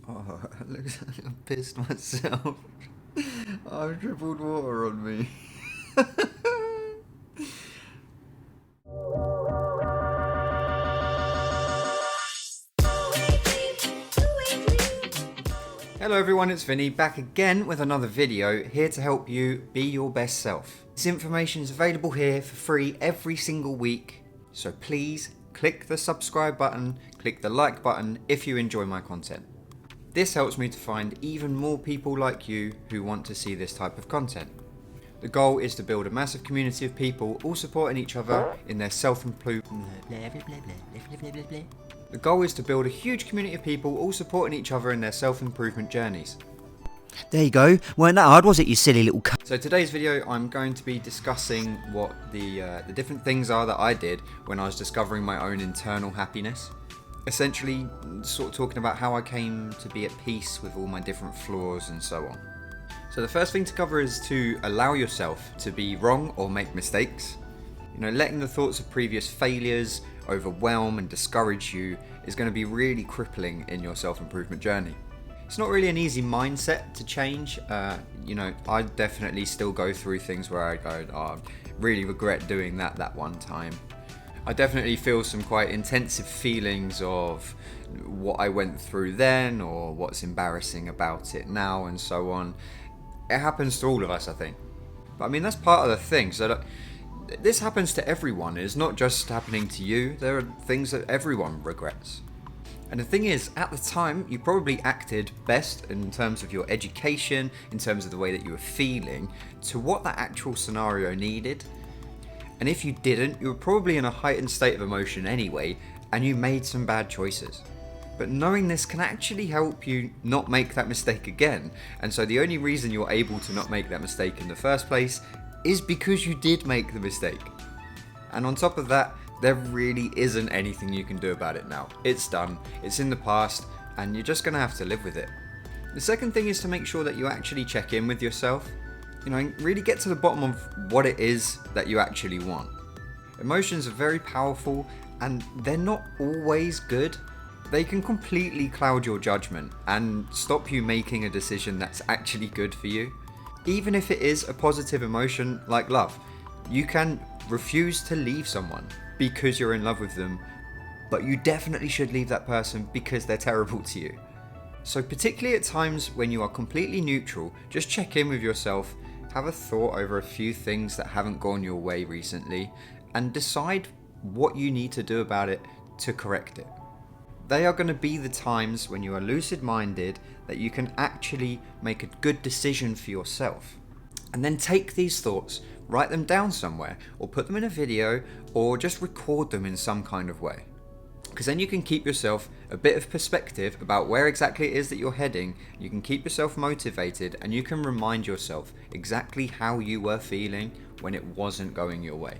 Oh, it looks like I pissed myself. I've dribbled water on me. Hello everyone, it's Vinny, back again with another video, here to help you be your best self. This information is available here for free every single week, so please click the subscribe button, click the like button if you enjoy my content. This helps me to find even more people like you who want to see this type of content. The goal is to build a massive community of people all supporting each other in their self-improvement. The goal is to build a huge community of people all supporting each other in their self-improvement journeys. There you go. Weren't that hard, was it, you silly little c***? So today's video, I'm going to be discussing what the different things are that I did when I was discovering my own internal happiness. Essentially, sort of talking about how I came to be at peace with all my different flaws and so on. So the first thing to cover is to allow yourself to be wrong or make mistakes. You know, letting the thoughts of previous failures overwhelm and discourage you is going to be really crippling in your self-improvement journey. It's not really an easy mindset to change. I definitely still go through things where I go, oh, I really regret doing that one time. I definitely feel some quite intensive feelings of what I went through then or what's embarrassing about it now and so on. It happens to all of us, I think. But I mean, that's part of the thing. So this happens to everyone. It's not just happening to you. There are things that everyone regrets. And the thing is, at the time, you probably acted best in terms of your education, in terms of the way that you were feeling, to what that actual scenario needed. And if you didn't, you were probably in a heightened state of emotion anyway, and you made some bad choices. But knowing this can actually help you not make that mistake again. And so the only reason you're able to not make that mistake in the first place is because you did make the mistake. And on top of that, there really isn't anything you can do about it now. It's done, it's in the past, and you're just gonna have to live with it. The second thing is to make sure that you actually check in with yourself. You know, really get to the bottom of what it is that you actually want. Emotions are very powerful, and they're not always good. They can completely cloud your judgment and stop you making a decision that's actually good for you. Even if it is a positive emotion like love, you can refuse to leave someone because you're in love with them, but you definitely should leave that person because they're terrible to you. So particularly at times when you are completely neutral, just check in with yourself, have a thought over a few things that haven't gone your way recently, and decide what you need to do about it to correct it. They are going to be the times when you are lucid-minded that you can actually make a good decision for yourself. And then take these thoughts, write them down somewhere, or put them in a video, or just record them in some kind of way. Because then you can keep yourself a bit of perspective about where exactly it is that you're heading, you can keep yourself motivated, and you can remind yourself exactly how you were feeling when it wasn't going your way.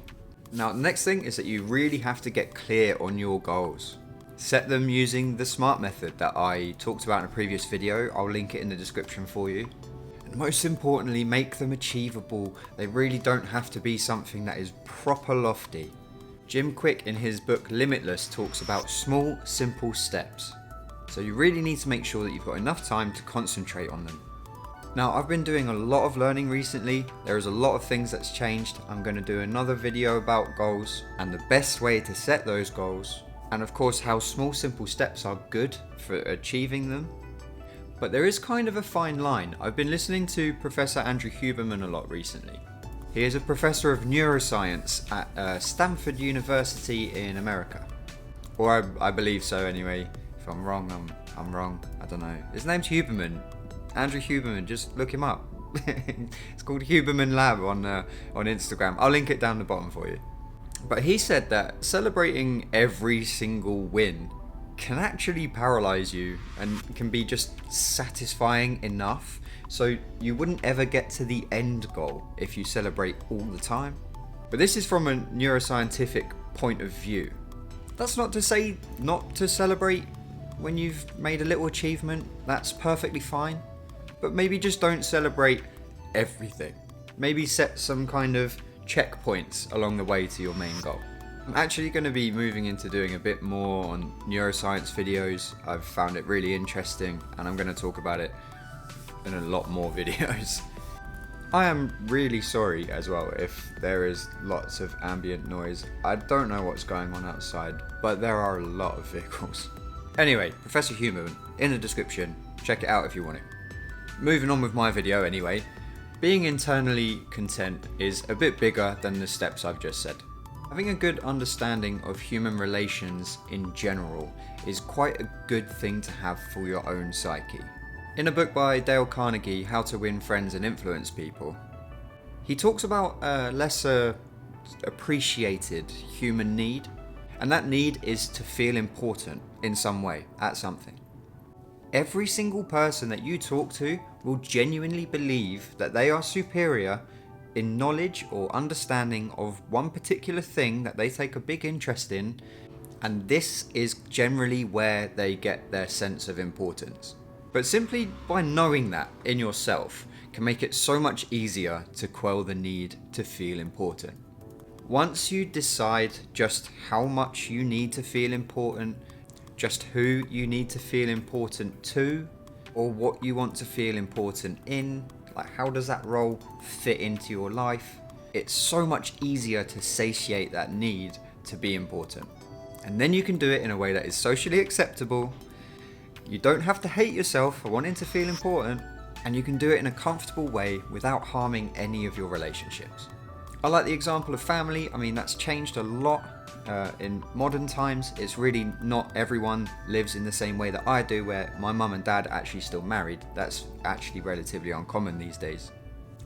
Now, the next thing is that you really have to get clear on your goals. Set them using the SMART method that I talked about in a previous video. I'll link it in the description for you. And most importantly, make them achievable. They really don't have to be something that is proper lofty. Jim Quick in his book Limitless talks about small, simple steps. So you really need to make sure that you've got enough time to concentrate on them. Now, I've been doing a lot of learning recently. There is a lot of things that's changed. I'm going to do another video about goals and the best way to set those goals. And of course, how small, simple steps are good for achieving them. But there is kind of a fine line. I've been listening to Professor Andrew Huberman a lot recently. He is a professor of neuroscience at Stanford University in America. Or I believe so anyway. If I'm wrong, I'm wrong. I don't know. His name's Huberman. Andrew Huberman, just look him up. It's called Huberman Lab on Instagram. I'll link it down the bottom for you. But he said that celebrating every single win can actually paralyze you and can be just satisfying enough so you wouldn't ever get to the end goal if you celebrate all the time. But this is from a neuroscientific point of view. That's not to say not to celebrate when you've made a little achievement. That's perfectly fine. But maybe just don't celebrate everything. Maybe set some kind of checkpoints along the way to your main goal. I'm actually going to be moving into doing a bit more on neuroscience videos. I've found it really interesting and I'm going to talk about it in a lot more videos. I am really sorry as well if there is lots of ambient noise. I don't know what's going on outside, but there are a lot of vehicles. Anyway, Professor Huberman, in the description, check it out if you want it. Moving on with my video anyway, being internally content is a bit bigger than the steps I've just said. Having a good understanding of human relations in general is quite a good thing to have for your own psyche. In a book by Dale Carnegie, How to Win Friends and Influence People, he talks about a lesser appreciated human need, and that need is to feel important in some way at something. Every single person that you talk to will genuinely believe that they are superior in knowledge or understanding of one particular thing that they take a big interest in, and this is generally where they get their sense of importance. But simply by knowing that in yourself can make it so much easier to quell the need to feel important. Once you decide just how much you need to feel important, just who you need to feel important to, or what you want to feel important in, like how does that role fit into your life, it's so much easier to satiate that need to be important. And then you can do it in a way that is socially acceptable. You don't have to hate yourself for wanting to feel important, and you can do it in a comfortable way without harming any of your relationships. I like the example of family. I mean, that's changed a lot in modern times. It's really not everyone lives in the same way that I do, where my mum and dad are actually still married. That's actually relatively uncommon these days.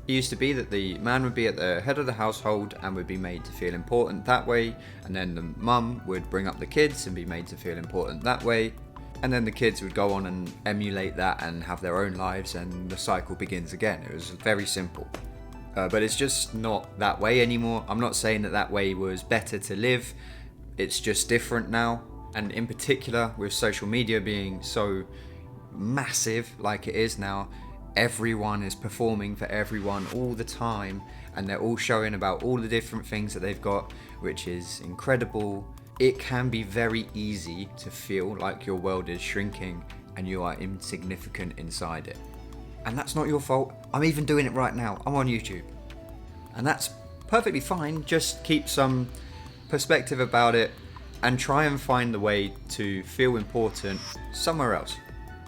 It used to be that the man would be at the head of the household and would be made to feel important that way, and then the mum would bring up the kids and be made to feel important that way, and then the kids would go on and emulate that and have their own lives, and the cycle begins again. It was very simple. But it's just not that way anymore. I'm not saying that that way was better to live. It's just different now. And in particular, with social media being so massive like it is now, everyone is performing for everyone all the time. And they're all showing about all the different things that they've got, which is incredible. It can be very easy to feel like your world is shrinking and you are insignificant inside it. And that's not your fault. I'm even doing it right now. I'm on YouTube. And that's perfectly fine. Just keep some perspective about it and try and find the way to feel important somewhere else.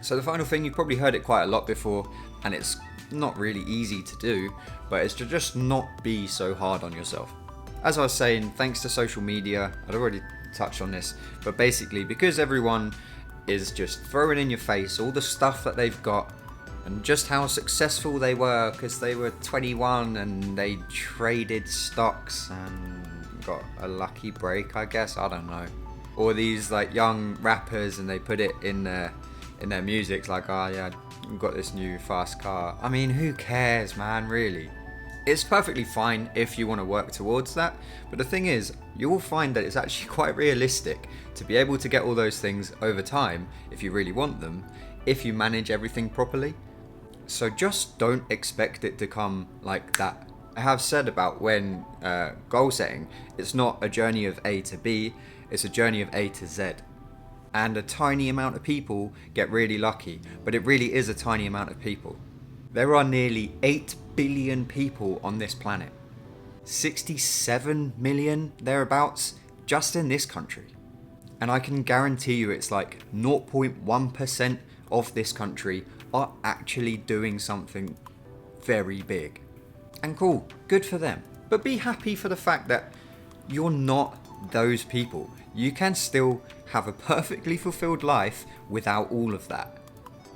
So the final thing, you've probably heard it quite a lot before, and it's not really easy to do, but it's to just not be so hard on yourself. As I was saying, thanks to social media, I'd already touched on this, but basically because everyone is just throwing in your face all the stuff that they've got, and just how successful they were because they were 21 and they traded stocks and got a lucky break, I guess, I don't know. Or these like young rappers and they put it in their music, like, oh yeah, I've got this new fast car. I mean, who cares, man, really? It's perfectly fine if you want to work towards that, but the thing is, you will find that it's actually quite realistic to be able to get all those things over time if you really want them, if you manage everything properly. So just don't expect it to come like that. I have said about when goal setting, it's not a journey of A to B, it's a journey of A to Z. And a tiny amount of people get really lucky, but it really is a tiny amount of people. There are nearly 8 billion people on this planet. 67 million thereabouts just in this country. And I can guarantee you it's like 0.1% of this country are actually doing something very big. And cool, good for them. But be happy for the fact that you're not those people. You can still have a perfectly fulfilled life without all of that.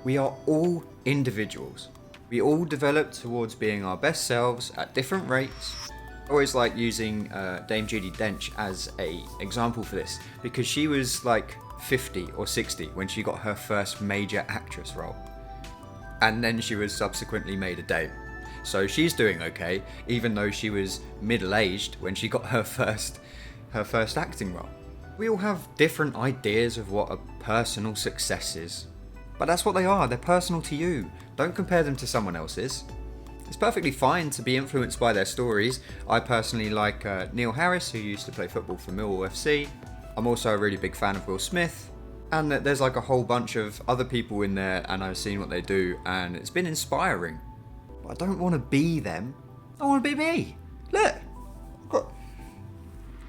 We are all individuals. We all develop towards being our best selves at different rates. I always like using Dame Judi Dench as a example for this, because she was like 50 or 60 when she got her first major actress role. And then she was subsequently made a dame. So she's doing okay, even though she was middle-aged when she got her first acting role. We all have different ideas of what a personal success is. But that's what they are, they're personal to you. Don't compare them to someone else's. It's perfectly fine to be influenced by their stories. I personally like Neil Harris, who used to play football for Millwall FC. I'm also a really big fan of Will Smith. And there's like a whole bunch of other people in there, and I've seen what they do, and it's been inspiring. But I don't want to be them. I want to be me. Look,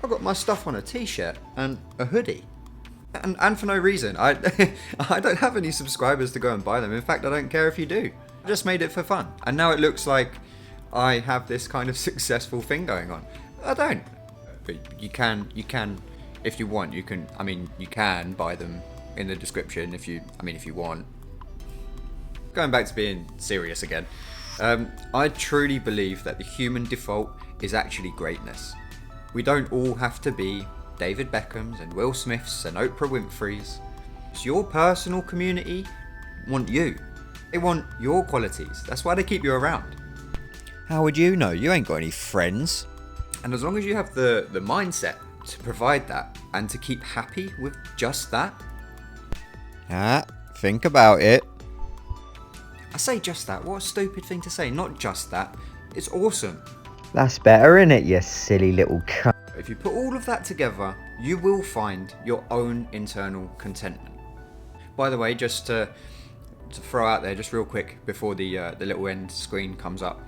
I've got my stuff on a t-shirt and a hoodie. And for no reason. I don't have any subscribers to go and buy them. In fact, I don't care if you do. I just made it for fun. And now it looks like I have this kind of successful thing going on. I don't. But you can, if you want, you can buy them in the description if you want. Going back to being serious again. I truly believe that the human default is actually greatness. We don't all have to be David Beckhams and Will Smiths and Oprah Winfrey's. It's your personal community want you. They want your qualities. That's why they keep you around. How would you know? You ain't got any friends. And as long as you have the mindset to provide that and to keep happy with just that. Think about it. I say just that. What a stupid thing to say. Not just that. It's awesome. That's better, innit, you silly little cunt. If you put all of that together, you will find your own internal contentment. By the way, just to throw out there, just real quick before the little end screen comes up,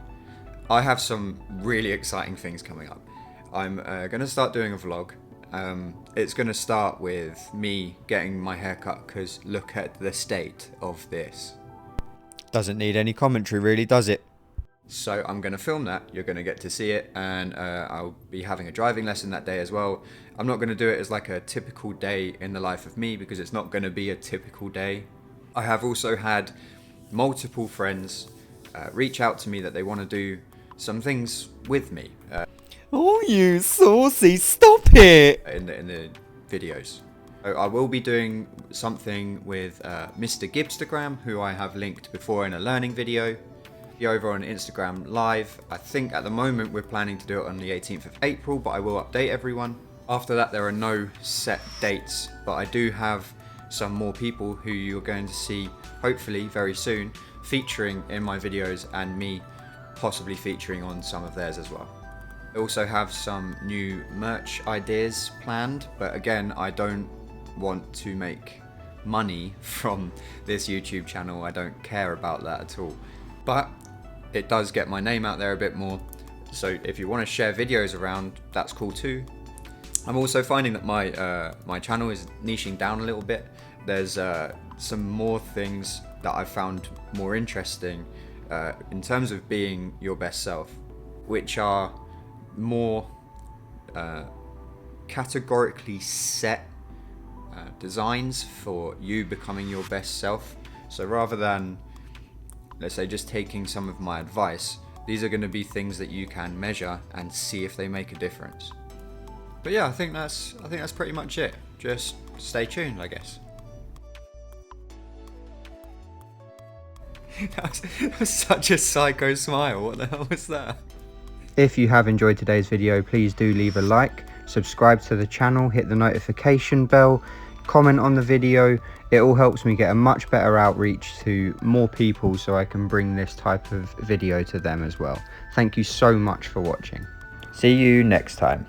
I have some really exciting things coming up. I'm going to start doing a vlog. It's going to start with me getting my hair cut, because look at the state of this. Doesn't need any commentary, really, does it? So I'm going to film that, you're going to get to see it, and I'll be having a driving lesson that day as well. I'm not going to do it as like a typical day in the life of me, because it's not going to be a typical day. I have also had multiple friends reach out to me that they want to do some things with me. Oh, you saucy, stop it! In the videos. So I will be doing something with Mr. Gibstagram, who I have linked before in a learning video. Over on Instagram Live. I think at the moment we're planning to do it on the 18th of April, but I will update everyone. After that, there are no set dates, but I do have some more people who you're going to see hopefully very soon featuring in my videos, and me possibly featuring on some of theirs as well. I also have some new merch ideas planned, but again, I don't want to make money from this YouTube channel. I don't care about that at all. But it does get my name out there a bit more, so if you want to share videos around, that's cool too. I'm also finding that my channel is niching down a little bit. There's some more things that I found more interesting in terms of being your best self, which are more categorically set designs for you becoming your best self. So rather than, let's say, just taking some of my advice, these are going to be things that you can measure and see if they make a difference. But yeah, I think that's pretty much it. Just stay tuned, I guess. That was such a psycho smile. What the hell was that? If you have enjoyed today's video, please do leave a like, subscribe to the channel, hit the notification bell, comment on the video. It all helps me get a much better outreach to more people, so I can bring this type of video to them as well. Thank you so much for watching. See you next time.